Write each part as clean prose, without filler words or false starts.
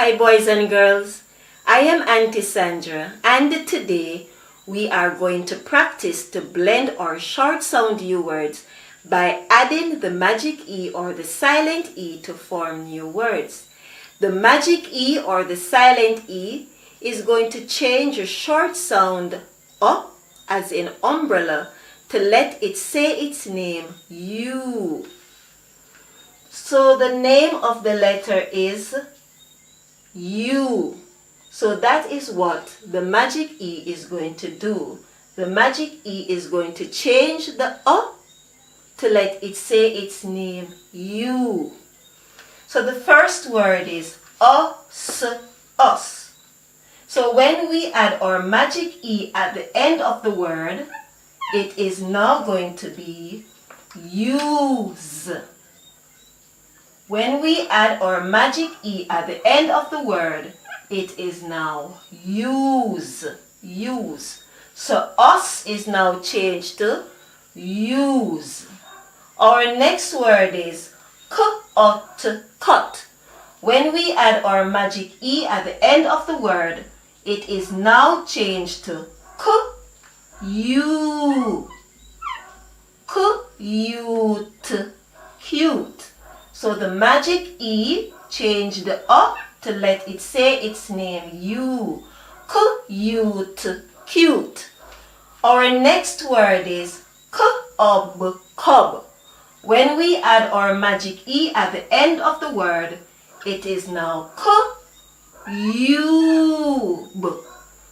Hi boys and girls, I am Auntie Sandra and today we are going to practice to blend our short sound U words by adding the magic E or the silent E to form new words. The magic E or the silent E is going to change a short sound O as in umbrella to let it say its name U. So the name of the letter is U. So that is what the magic E is going to do. The magic E is going to change the O to let it say its name U. So the first word is us, us. So when we add our magic E at the end of the word, it is now going to be use. When we add our magic E at the end of the word, it is now use, use. So us is now changed to use. Our next word is cut, cut. When we add our magic E at the end of the word, it is now changed to cute, cute. So the magic E changed the O to let it say its name U. Cute, cute. Our next word is cob, cob. When we add our magic E at the end of the word, it is now cube.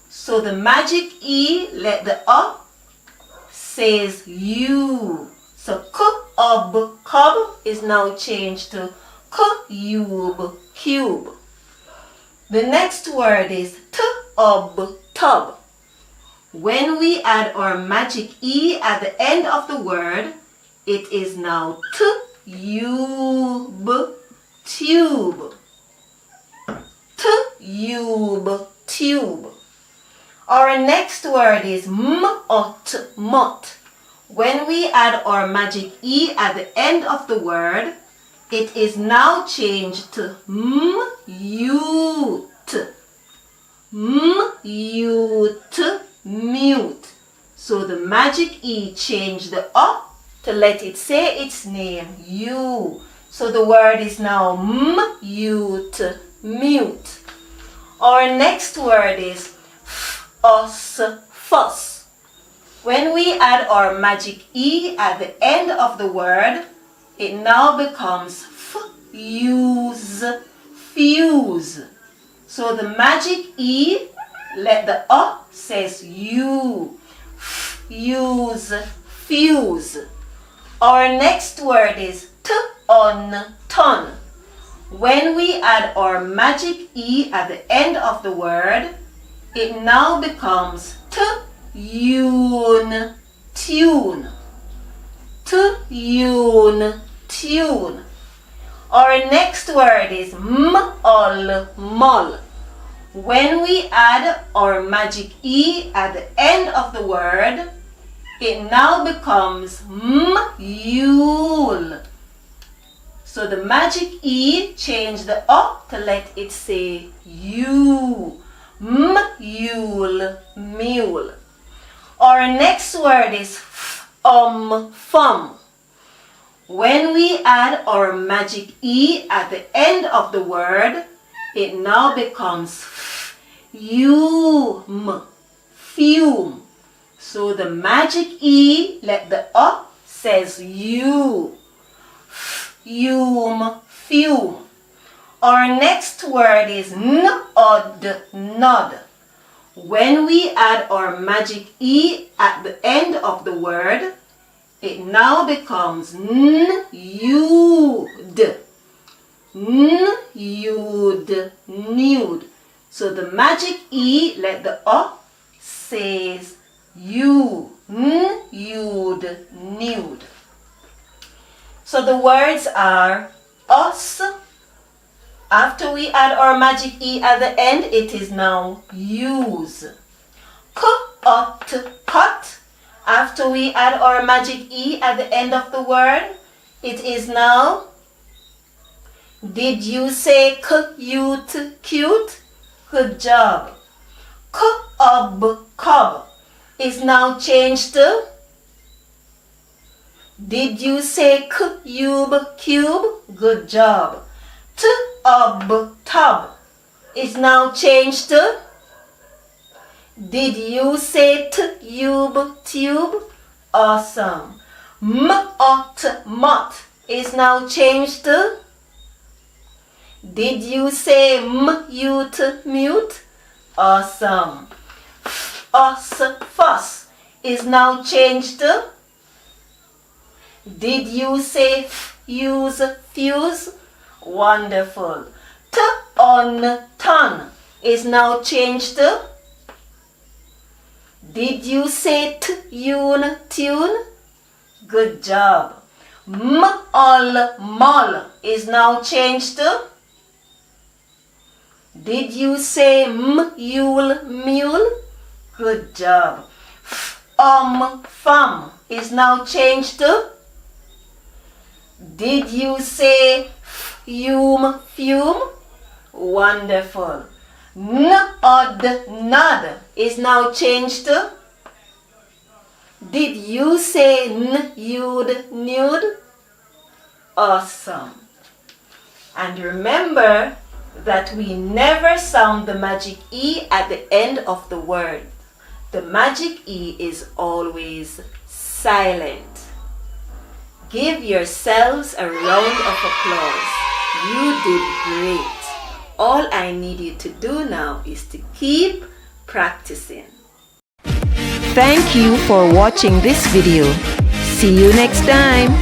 So the magic E let the O says U. So cob, cob is now changed to cube, cube. The next word is tub, tub. When we add our magic E at the end of the word, it is now tube, tube. Tube, tube. Our next word is mot, mot. When we add our magic E at the end of the word, it is now changed to mute. Mute, mute. So the magic E changed the O to let it say its name, U. So the word is now mute, mute. Our next word is fuss, fuss. When we add our magic E at the end of the word, it now becomes fuse, fuse. So the magic E, let the O says U. Fuse, fuse. Our next word is ton, ton. When we add our magic E at the end of the word, it now becomes tune, tune. Tune, tune. Our next word is mull, mull. When we add our magic E at the end of the word, it now becomes mule. So the magic E changed the O to let it say U. Mule, mule. Our next word is fum. When we add our magic E at the end of the word, it now becomes fume, fume. So the magic E, let the O says U. Fume, fume. Our next word is nod, nod. When we add our magic E at the end of the word, it now becomes nude. Nude, nude. So the magic E, let the O says U. Nude, nude. So the words are us. After we add our magic E at the end, it is now use. Cut, cut. After we add our magic E at the end of the word, it is now Did you say cute, cute? Good job. Cob is now changed to. Did you say cube, cube? Good job. Tub is now changed to. Did you say tube, tube? Awesome. Mot is now changed to. Did you say mute? Awesome. Fuss is now changed to. Did you say fuse? Wonderful. Ton is now changed to. Did you say tune? Good job. Mol is now changed to. Did you say mule? Good job. Fum is now changed to. Did you say fume? Wonderful. Nod is now changed to. Did you say nude? Awesome. And remember that we never sound the magic E at the end of the word. The magic E is always silent. Give yourselves a round of applause. You did great. All I need you to do now is to keep practicing. Thank you for watching this video. See you next time.